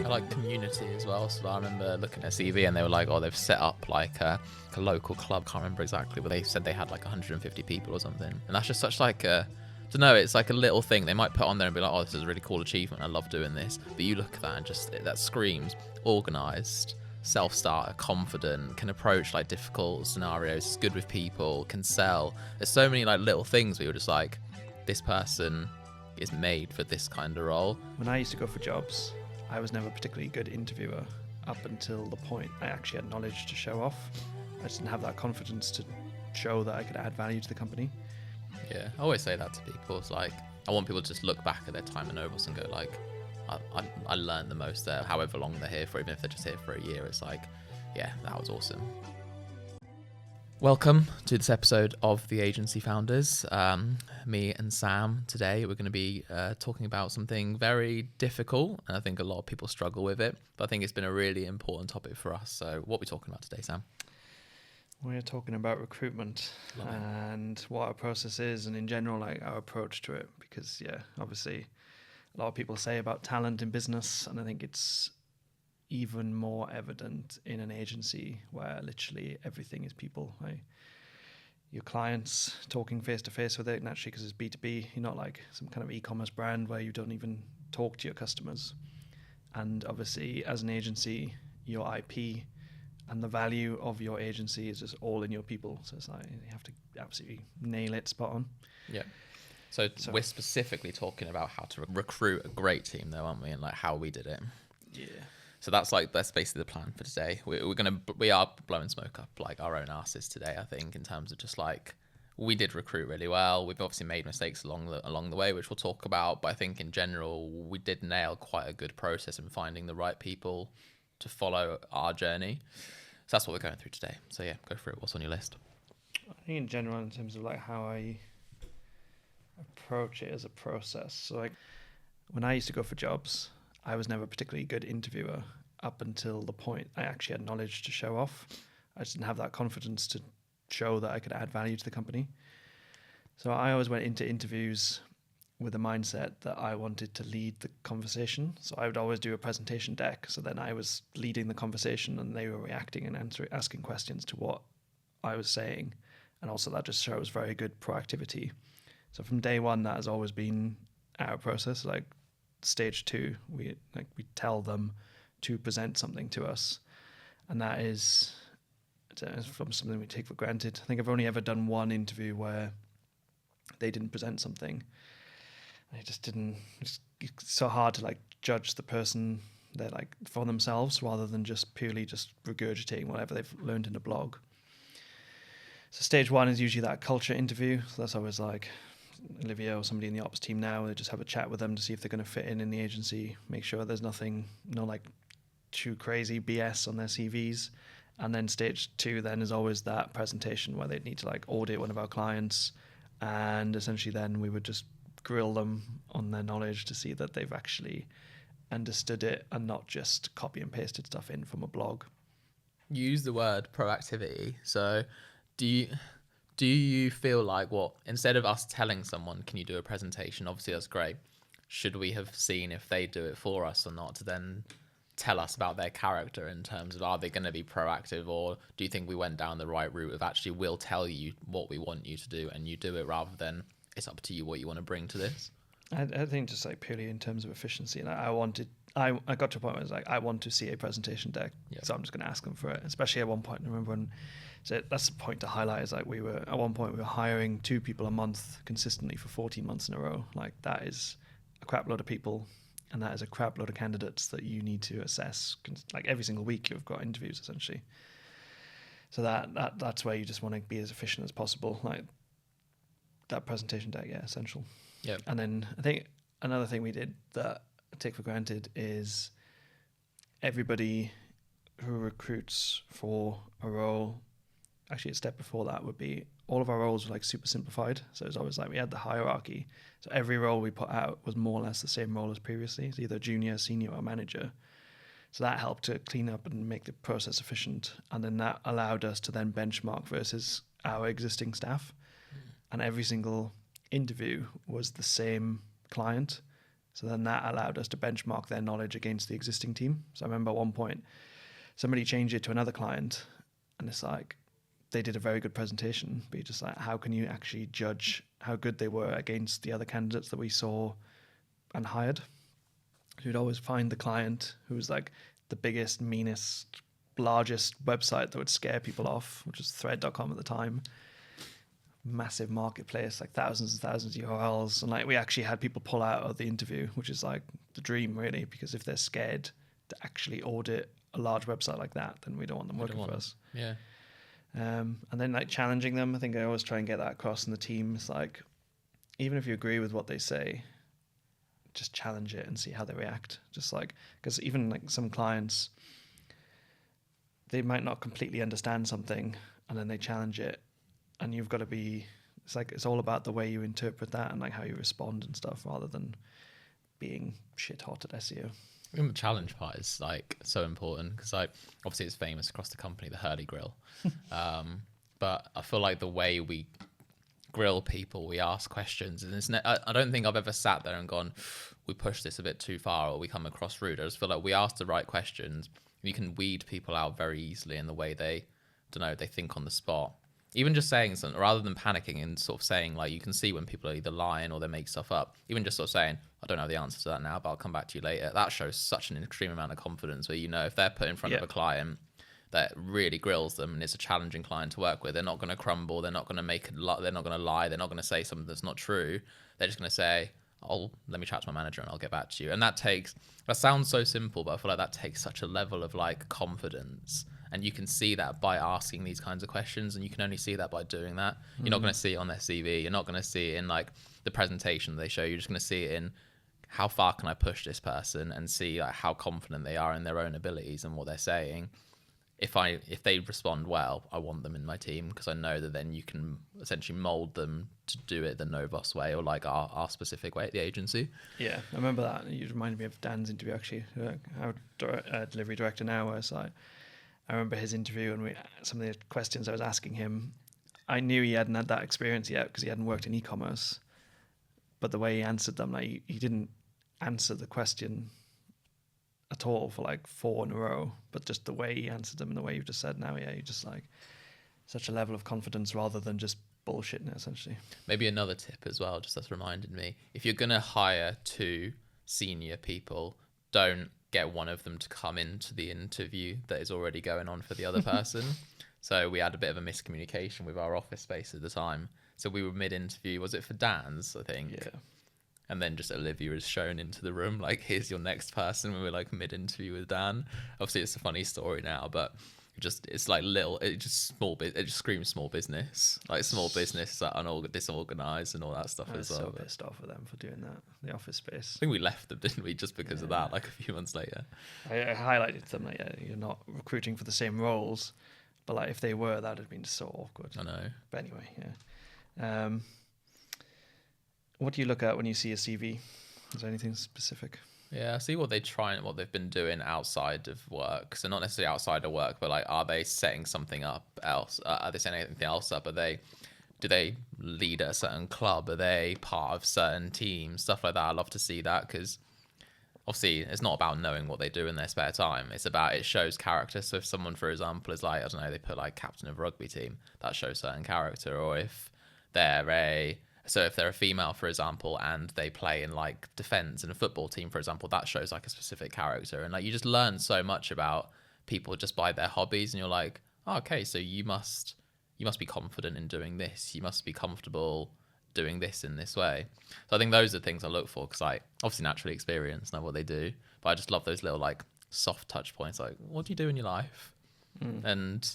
I like community as well. So I remember looking at CV and they were like, oh, they've set up like a local club. Can't remember exactly, but they said they had like 150 people or something. And that's just such like a, I don't know, it's like a little thing they might put on there and be like, oh, this is a really cool achievement. I love doing this. But you look at that and just, that screams organised, self-starter, confident, can approach like difficult scenarios, is good with people, can sell. There's so many like little things where you're just like, this person is made for this kind of role. When I used to go for jobs, I was never a particularly good interviewer up until the point I actually had knowledge to show off. I just didn't have that confidence to show that I could add value to the company. Yeah, I always say that to people. It's like, I want people to just look back at their time at Nobles and go like, I learned the most there, however long they're here for, even if they're just here for a year. It's like, yeah, that was awesome. Welcome to this episode of The Agency Founders. Me and Sam today, we're going to be talking about something very difficult, and I think a lot of people struggle with it, but I think it's been a really important topic for us. So what are we talking about today, Sam? We're talking about recruitment and what our process is, and in general, like our approach to it. Because yeah, obviously, a lot of people say about talent in business, and I think it's even more evident in an agency where literally everything is people. Right? Your clients talking face to face with it, naturally, because it's B2B. You're not like some kind of e-commerce brand where you don't even talk to your customers. And obviously, as an agency, your IP and the value of your agency is just all in your people. So it's like you have to absolutely nail it spot on. Yeah. So we're specifically talking about how to recruit a great team, though, aren't we? And like how we did it. Yeah. So that's basically the plan for today. We are blowing smoke up like our own asses today, I think, in terms of just like, we did recruit really well. We've obviously made mistakes along the way, which we'll talk about. But I think in general, we did nail quite a good process in finding the right people to follow our journey. So that's what we're going through today. So yeah, go for it. What's on your list? I think in general, in terms of like how I approach it as a process. So like when I used to go for jobs, I was never a particularly good interviewer up until the point I actually had knowledge to show off. I just didn't have that confidence to show that I could add value to the company. So I always went into interviews with a mindset that I wanted to lead the conversation. So I would always do a presentation deck. So then I was leading the conversation and they were reacting and asking questions to what I was saying. And also that just shows very good proactivity. So from day one, that has always been our process. Like stage 2, we tell them to present something to us. And that is from something we take for granted. I think I've only ever done one interview where they didn't present something. I just didn't. It's so hard to like judge the person they're like for themselves rather than just purely just regurgitating whatever they've learned in a blog. So stage 1 is usually that culture interview. So that's always like Olivia or somebody in the ops team now. They just have a chat with them to see if they're going to fit in the agency. Make sure there's no like too crazy BS on their CVs. And then stage 2 then is always that presentation where they need to like audit one of our clients, and essentially then we would just grill them on their knowledge to see that they've actually understood it and not just copy and pasted stuff in from a blog. You use the word proactivity. So do you feel like, instead of us telling someone, can you do a presentation? Obviously that's great. Should we have seen if they do it for us or not to then tell us about their character in terms of, are they going to be proactive, or do you think we went down the right route of actually we'll tell you what we want you to do and you do it, rather than it's up to you what you want to bring to this? I think just like purely in terms of efficiency, and I got to a point where I was like, I want to see a presentation deck, so I'm just going to ask them for it. Especially at one point, I remember when, so that's the point to highlight, is like at one point we were hiring 2 people a month consistently for 14 months in a row. Like that is a crap load of people, and that is a crap load of candidates that you need to assess. Like every single week you've got interviews essentially. So that's where you just want to be as efficient as possible. Like that presentation deck, essential. Yeah. And then I think another thing we did that I take for granted is everybody who recruits for a role, actually a step before that would be all of our roles were like super simplified. So it's always like we had the hierarchy. So every role we put out was more or less the same role as previously. It's either junior, senior or manager. So that helped to clean up and make the process efficient. And then that allowed us to then benchmark versus our existing staff. And every single interview was the same client, So then that allowed us to benchmark their knowledge against the existing team. So I remember at one point somebody changed it to another client, and it's like they did a very good presentation, but you're just like, how can you actually judge how good they were against the other candidates that we saw and hired? You'd always find the client who was like the biggest, meanest, largest website that would scare people off, which was thread.com at the time. Massive marketplace, like thousands and thousands of URLs. And like we actually had people pull out of the interview, which is like the dream really, because if they're scared to actually audit a large website like that, then we don't want them working for us. Yeah. And then like challenging them, I think I always try and get that across in the team. It's like, even if you agree with what they say, just challenge it and see how they react. Just like, because even like some clients, they might not completely understand something and then they challenge it, and you've got to be, it's like, it's all about the way you interpret that and like how you respond and stuff, rather than being shit hot at SEO. I think the challenge part is like so important because like obviously it's famous across the company, the Hurley Grill. But I feel like the way we grill people, we ask questions, and I don't think I've ever sat there and gone, we pushed this a bit too far or we come across rude. I just feel like we ask the right questions. You can weed people out very easily in the way they think on the spot. Even just saying something, rather than panicking and sort of saying, like, you can see when people are either lying or they make stuff up. Even just sort of saying, I don't know the answer to that now, but I'll come back to you later. That shows such an extreme amount of confidence where, if they're put in front of a client that really grills them and it's a challenging client to work with, they're not going to crumble. They're not going to they're not going to lie. They're not going to say something that's not true. They're just going to say, let me chat to my manager and I'll get back to you. And that sounds so simple, but I feel like that takes such a level of like confidence. And you can see that by asking these kinds of questions, and you can only see that by doing that. You're not going to see it on their CV. You're not going to see it in like the presentation they show. You're just going to see it in how far can I push this person and see like how confident they are in their own abilities and what they're saying. If they respond well, I want them in my team because I know that then you can essentially mold them to do it the Novos way or like our specific way at the agency. Yeah, I remember that. You reminded me of Dan's interview actually, our delivery director now, where it's like, I remember his interview and some of the questions I was asking him, I knew he hadn't had that experience yet because he hadn't worked in e-commerce, but the way he answered them, like he didn't answer the question at all for like 4 in a row, but just the way he answered them and the way you've just said now, you just like such a level of confidence rather than just bullshitting it essentially. Maybe another tip as well, just that's reminded me, if you're going to hire 2 senior people, don't get one of them to come into the interview that is already going on for the other person. So we had a bit of a miscommunication with our office space at the time. So we were mid-interview, was it for Dan's, I think? Yeah. And then just Olivia is shown into the room, like, here's your next person when we're like mid-interview with Dan. Obviously it's a funny story now, but it's like it just screams small business, like small business, like disorganized and all that stuff as well. I was so pissed off at them for doing that, the office space. I think we left them, didn't we, just because of that, like a few months later. I highlighted to them like, you're not recruiting for the same roles, but like if they were, that would have been so awkward. I know. But anyway, yeah. What do you look at when you see a CV? Is there anything specific? Yeah, see what what they've been doing outside of work. So not necessarily outside of work, but like, are they setting something up else? Are they setting anything else up? Do they lead at a certain club? Are they part of certain teams? Stuff like that. I love to see that because obviously it's not about knowing what they do in their spare time. It's about, it shows character. So if someone, for example, is like, I don't know, they put like captain of a rugby team, that shows certain character. Or if they're a female, for example, and they play in like defense in a football team, for example, that shows like a specific character. And like, you just learn so much about people just by their hobbies. And you're like, oh, okay, so you must be confident in doing this. You must be comfortable doing this in this way. So I think those are things I look for because I obviously naturally experience know what they do, but I just love those little like soft touch points. Like, what do you do in your life? And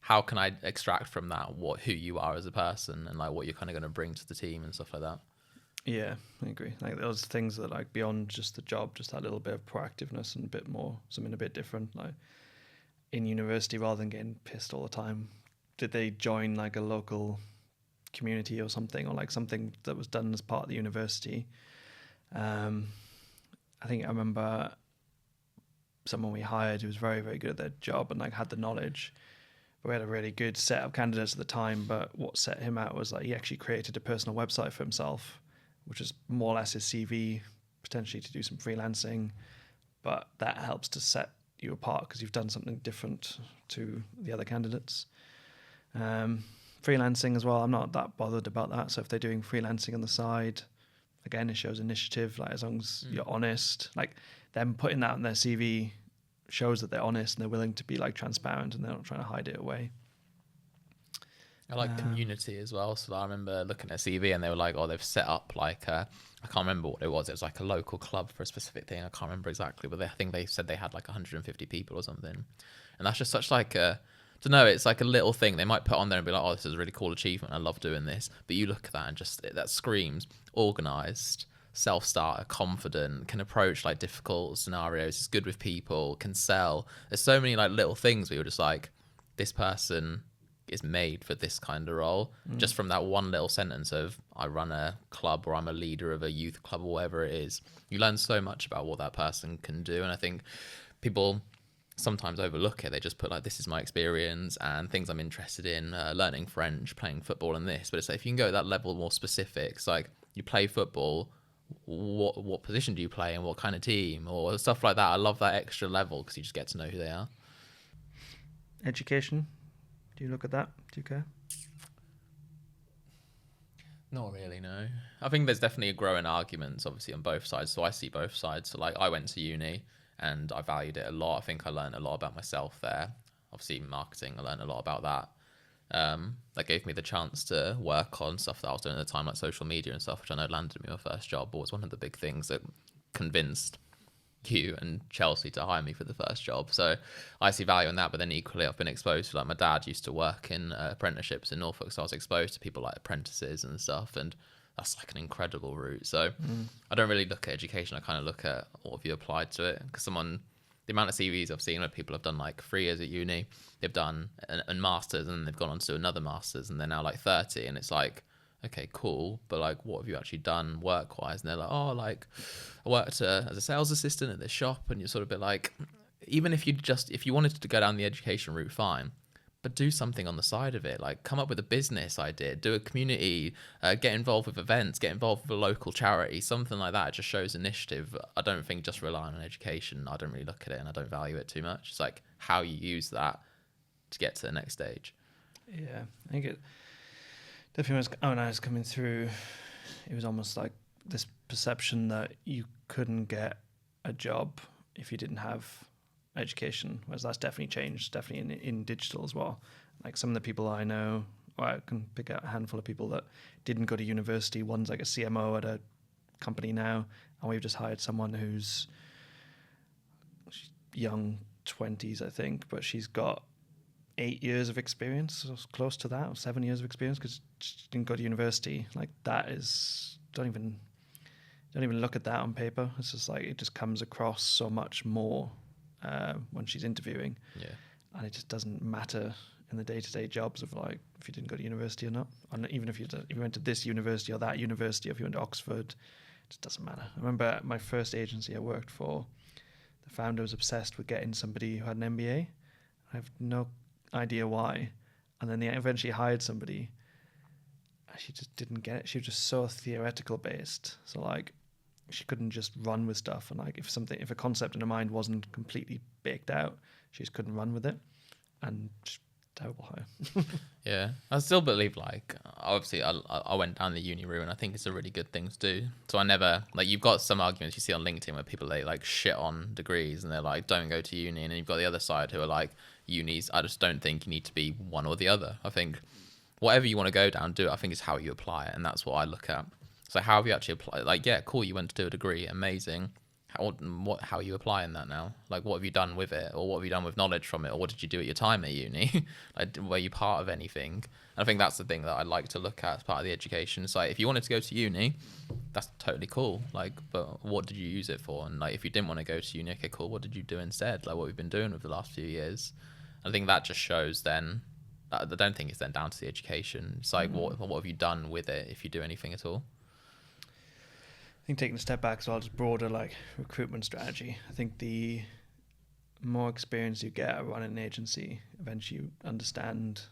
how can I extract from that who you are as a person and like what you're kind of going to bring to the team and stuff like that. Yeah, I agree. Like those things that like beyond just the job, just that little bit of proactiveness and a bit more, something a bit different. Like in university, rather than getting pissed all the time, did they join like a local community or something, or like something that was done as part of the university? I think I remember someone we hired who was very, very good at their job and like had the knowledge. We had a really good set of candidates at the time, but what set him out was like he actually created a personal website for himself, which is more or less his CV, potentially to do some freelancing, but that helps to set you apart because you've done something different to the other candidates. Freelancing as well, I'm not that bothered about that. So if they're doing freelancing on the side, again, it shows initiative. Like as long as you're honest, like them putting that on their CV shows that they're honest and they're willing to be like transparent and they're not trying to hide it away. I like community as well. So I remember looking at CV and they were like, oh, they've set up like I can't remember what it was. It was like a local club for a specific thing. I can't remember exactly, but I think they said they had like 150 people or something. And that's just such like a, I don't know, it's like a little thing they might put on there and be like, oh, this is a really cool achievement. I love doing this. But you look at that and just, that screams organized, self-starter, confident, can approach like difficult scenarios, is good with people, can sell. There's so many like little things where you're just like, this person is made for this kind of role. Just from that one little sentence of I run a club or I'm a leader of a youth club or whatever it is, you learn so much about what that person can do. And I think people sometimes overlook it. They just put like, this is my experience and things I'm interested in, learning French, playing football and this. But it's like, if you can go at that level more specific, it's like you play football, what position do you play and what kind of team or stuff like that. I love that extra level because you just get to know who they are. Education. Do you look at that? Do you care? Not really, no. I think there's definitely a growing arguments, obviously, on both sides. So I see both sides. So, like, I went to uni and I valued it a lot. I think I learned a lot about myself there. Obviously, marketing, I learned a lot about that. That gave me the chance to work on stuff that I was doing at the time, like social media and stuff, which I know landed me my first job, but was one of the big things that convinced you and Chelsea to hire me for the first job. So I see value in that, but then equally I've been exposed to, like, my dad used to work in apprenticeships in Norfolk, so I was exposed to people like apprentices and stuff, and that's like an incredible route. So I don't really look at education, I kind of look at what have you applied to it, because the amount of CVs I've seen where people have done like 3 years at uni, they've done a master's and they've gone on to do another master's and they're now like 30, and it's like, okay, cool, but like, what have you actually done work-wise? And they're like, oh, like, I worked as a sales assistant at this shop, and you're sort of a bit like, even if you wanted to go down the education route, fine, but do something on the side of it. Like, come up with a business idea, do a community, get involved with events, get involved with a local charity, something like that. It just shows initiative. I don't think just relying on education, I don't really look at it and I don't value it too much. It's like how you use that to get to the next stage. Yeah, I think it definitely was. When I was coming through, it was almost like this perception that you couldn't get a job if you didn't have education, whereas that's definitely changed, definitely in digital as well. Like some of the people I know, or I can pick out a handful of people that didn't go to university. One's like a CMO at a company now, and we've just hired someone who's young 20s, I think, but she's got 8 years of experience, or close to that, or 7 years of experience, because she didn't go to university. Like, that is, don't even look at that on paper. It's just like, it just comes across so much more when she's interviewing. Yeah. And it just doesn't matter in the day-to-day jobs of like if you didn't go to university or not. And even if you went to this university or that university, or if you went to Oxford, it just doesn't matter. I remember my first agency I worked for, the founder was obsessed with getting somebody who had an MBA. I have no idea why. And then they eventually hired somebody. She just didn't get it. She was just so theoretical based. So like, she couldn't just run with stuff. And like, if a concept in her mind wasn't completely baked out, she just couldn't run with it. And just terrible hire. Yeah, I still believe, like, obviously I went down the uni route and I think it's a really good thing to do. So I never, like, you've got some arguments you see on LinkedIn where people, they like shit on degrees and they're like, don't go to uni. And then you've got the other side who are like, unis, I just don't think you need to be one or the other. I think whatever you want to go down, do it. I think it's how you apply it. And that's what I look at. So how have you actually applied? Like, yeah, cool, you went to do a degree, amazing. How are you applying that now? Like, what have you done with it, or what have you done with knowledge from it, or what did you do at your time at uni? Like, were you part of anything? And I think that's the thing that I like to look at as part of the education. It's like, if you wanted to go to uni, that's totally cool. Like, but what did you use it for? And like, if you didn't want to go to uni, okay, cool, what did you do instead? Like, what we've been doing with the last few years. I think that just shows then. I don't think it's then down to the education. It's like, what have you done with it, if you do anything at all? I think taking a step back as well, just broader like recruitment strategy. I think the more experience you get at running an agency, eventually you understand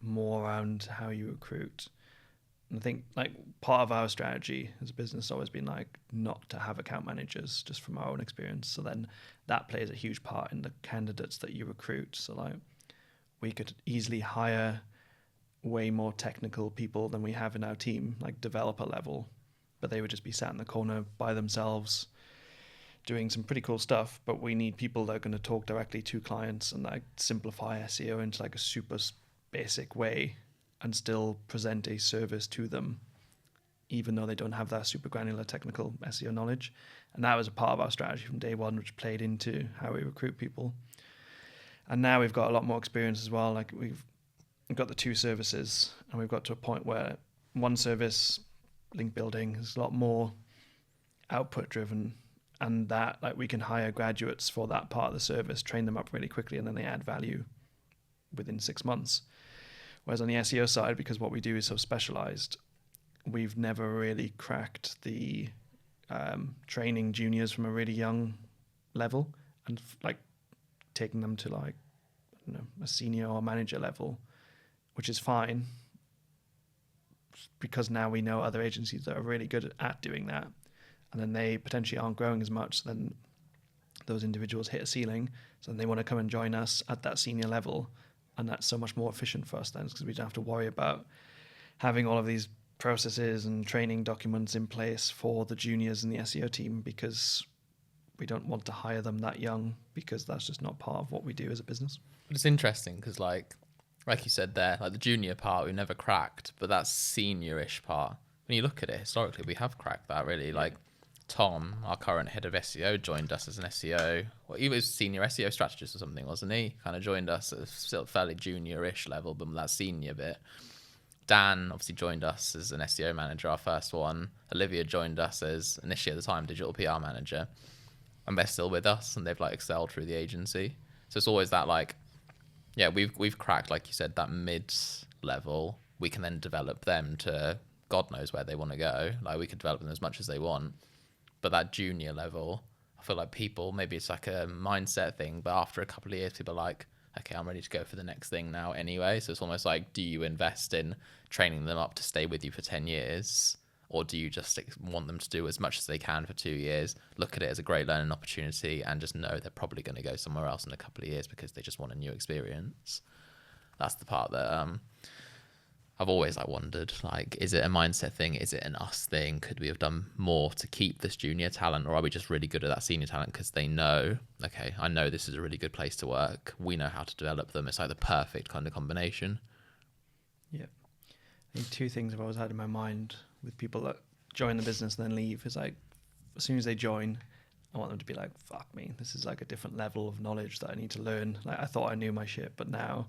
more around how you recruit. And I think like part of our strategy as a business has always been like not to have account managers, just from our own experience. So then that plays a huge part in the candidates that you recruit. So like we could easily hire way more technical people than we have in our team, like developer level, but they would just be sat in the corner by themselves doing some pretty cool stuff. But we need people that are going to talk directly to clients and like simplify SEO into like a super basic way and still present a service to them, even though they don't have that super granular technical SEO knowledge. And that was a part of our strategy from day one, which played into how we recruit people. And now we've got a lot more experience as well. Like we've got the 2 services, and we've got to a point where one service, link building, is a lot more output driven, and that like we can hire graduates for that part of the service, train them up really quickly, and then they add value within 6 months. Whereas on the SEO side, because what we do is so specialized, we've never really cracked the training juniors from a really young level and like taking them to like, I don't know, a senior or manager level, which is fine because now we know other agencies that are really good at doing that, and then they potentially aren't growing as much. So then those individuals hit a ceiling, so then they want to come and join us at that senior level. And that's so much more efficient for us then, because we don't have to worry about having all of these processes and training documents in place for the juniors in the SEO team, because we don't want to hire them that young, because that's just not part of what we do as a business. But it's interesting because like you said there, like the junior part we never cracked, but that senior-ish part, when you look at it historically, we have cracked that really. Like Tom, our current head of SEO, joined us as an SEO. Well, he was senior SEO strategist or something, wasn't he? Kind of joined us at a still fairly junior-ish level, but that senior bit. Dan obviously joined us as an SEO manager, our first one. Olivia joined us as, initially at the time, digital PR manager. And they're still with us, and they've like excelled through the agency. So it's always that like, yeah, we've cracked, like you said, that mid-level. We can then develop them to God knows where they want to go. Like we could develop them as much as they want. But that junior level, I feel like people, maybe it's like a mindset thing, but after a couple of years, people are like, okay, I'm ready to go for the next thing now anyway. So it's almost like, do you invest in training them up to stay with you for 10 years? Or do you just want them to do as much as they can for 2 years, look at it as a great learning opportunity, and just know they're probably going to go somewhere else in a couple of years because they just want a new experience? That's the part that I've always like wondered, like, is it a mindset thing? Is it an us thing? Could we have done more to keep this junior talent, or are we just really good at that senior talent because they know, okay, I know this is a really good place to work. We know how to develop them. It's like the perfect kind of combination. Yeah. I think 2 things I've always had in my mind with people that join the business and then leave is like, as soon as they join, I want them to be like, fuck me, this is like a different level of knowledge that I need to learn. Like I thought I knew my shit, but now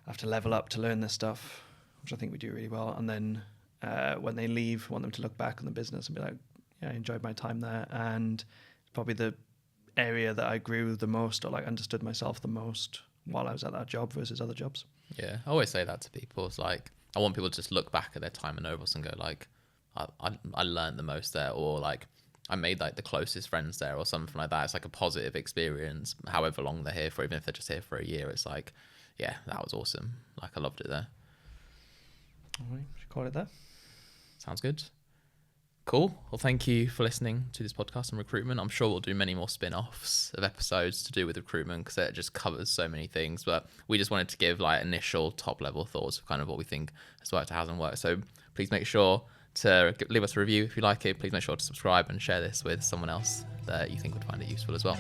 I have to level up to learn this stuff, which I think we do really well. And then when they leave, I want them to look back on the business and be like, yeah, I enjoyed my time there. And probably the area that I grew the most, or like understood myself the most while I was at that job versus other jobs. Yeah, I always say that to people. It's like, I want people to just look back at their time at Novos and go like, I learned the most there, or like I made like the closest friends there, or something like that. It's like a positive experience, however long they're here for, even if they're just here for a year. It's like, yeah, that was awesome. Like I loved it there. All right, should call it there. Sounds good. Cool. Well, thank you for listening to this podcast on recruitment. I'm sure we'll do many more spin-offs of episodes to do with recruitment because it just covers so many things. But we just wanted to give like initial top-level thoughts of kind of what we think has worked, hasn't worked. So please make sure to leave us a review if you like it. Please make sure to subscribe and share this with someone else that you think would find it useful as well.